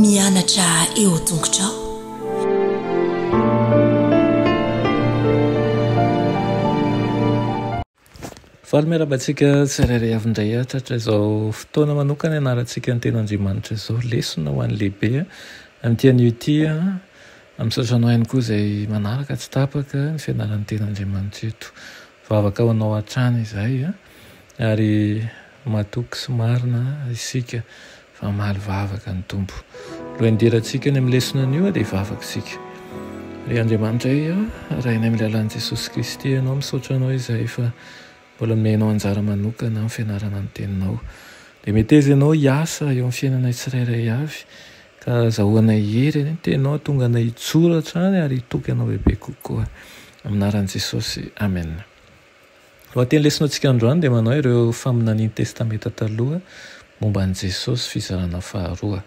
mianatra eo tongotrao. Valy miarabantsika tsirairay avindray tratra izao fotoana manokana anarantsika ny ten'Andriamanitra izao lesona ho an'ny lehibe amin'ity an'ity amin'nisotranao ihany koa izay manaraka tsy tapaka ny fianaran'ny ten'Andriamanitra eto. Vavaka ho anao hatrany izay ary matoky sy marina isika fa maly vavaka ny tompo. Lohandirantsika ny amin'ny lesona an'io dia vavaka isika. Ry Andriamanitra rahainay amin'ny lalan'i Jesosy Kristy ianao misotranao izay fa mbola menao anjara manokana amin'ny fianarana ny teninao. Dia meteza ianao hiasa eo amin'ny fiainanay tsirairay avy ka zahoanay hery ny tenao tonga anay hitsoratra any ary hitoky anao bebe kokoa. Aminaran'i Jesosy. Amen. Lohateny lesonantsika androany dia manao ireo faminaniany testameta taloha momba an'i Jesosy fizarana faharoa.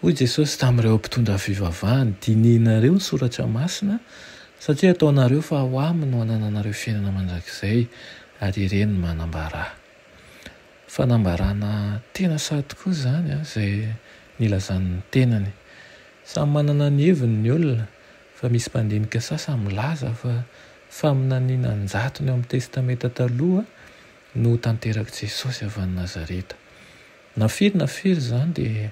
Hoy Jesosy tamin'ireo mpitondra fivavahany, dinihina ny soratra masina satria ataonareo fa ho aminy no anananareo fiainana mandrakizay ary ireny manambara. Fanambarana tena sady tokoa izany izay nilazan'ny tenany. Samy manana ny heviny ny olona fa misy mpandinika sasany milaza fa faminaniana anjatony eo amin'ny testameta taloha no tanteraka Jesosy avy any Nazareta. Na firy izany dia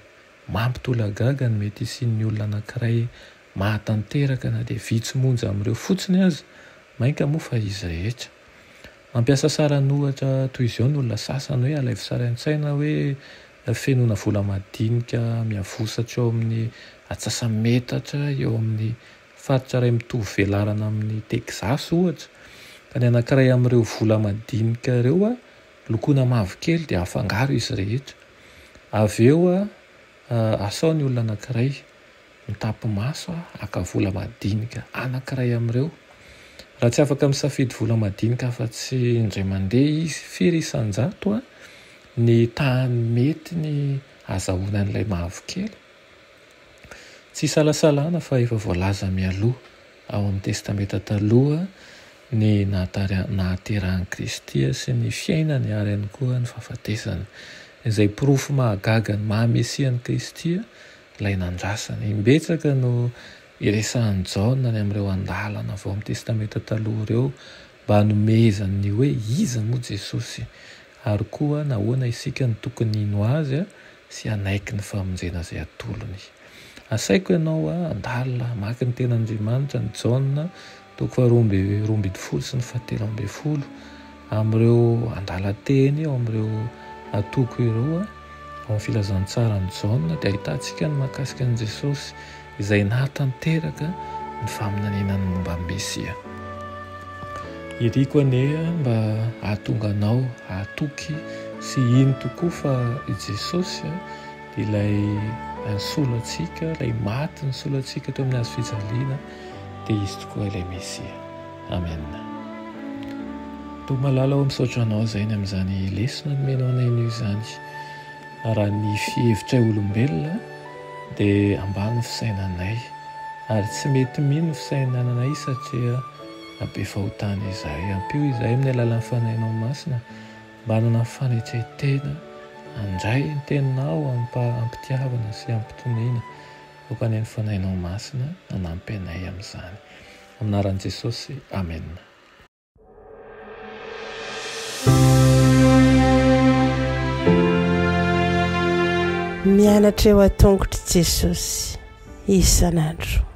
mampitolagaga ny mety isian'ny olona anankiray mahatanteraka na dia vitsy monja amin'ireo fotsiny azy, mainka moa fa izy rehetra. Mampiasa saran'ohatra toy izao ny olona sasany hoe alaivo sara an-tsaina hoe fenoana vola madinika miavosatra eo amin'ny atsasametatra eo amin'ny faritra iray mitovy velarana amin'ny Texas ohatra. Ka ny anankiray amin'ireo vola madinika ireo lokoina mavokely dia afangaro izy rehetra. Avy eo asao ny olona anankiray mitapy maso aka vola madinika anankiray amin'ireo. Raha tsy afaka misafidy vola madinika fa tsy indray mandeha izy firy isan-jato ny tahany mety ny azahoana an'ilay mavokely. Tsy salasalana fa efa voalaza mialoha ao amin'ny testameta taloha ny nahaterahan'i Kristy sy ny fiainany ary ihany koa ny fahafatesany izay porofo mahagaga ny mahamesian'i Kristy ilay nandrasany. Imbetsaka no iresahan'i Jaona ny amin'ireo andalana avy ao amin'ny testameta taloha ireo mba hanomezany ny hoe iza moa Jesosy ary koa nahoana isika ny tokony hino azy sy hanaiky ny famonjena izay atolony. Asaiko ianao andalina maka ny ten'Andriamanitra ny Jaona toko 12 sy ny 17 amin'ireo andalan-teny ao amin'ireo atoko ireo ao amin'ny filazantsara ny Jaona dia ahitantsika ny mahakasika an'i Jesosy izay nahatanteraka ny faminaniana ny momba ny Mesia. Iriko anie mba ahatonga anao ahatoky sy ino tokoa fa i Jesosy ilay nisolo antsika, ilay maty nisolo antsika teo amin'ny hazo fijaliana dia izy tokoa ilay Mesia. Amen. Toa malala ao misaotra anao izay ny amin'izany lesona nomenao anay anio izany. Raha ny fihevitra olombelona dia ambany fisainanay ary tsy mety mino ny fisainanay satria be fahotana izahay. Ampio izahay amin'ny alalan'ny fanahinao masina mba hanana fanetretena handray ny teninao ampitiavana sy ampitoniana voka ny fanahinao masina hanampy anay amin'izany. Aminaran'i Jesosy. Amen. Mianatra eo an-tongotry Jesosy isan'andro.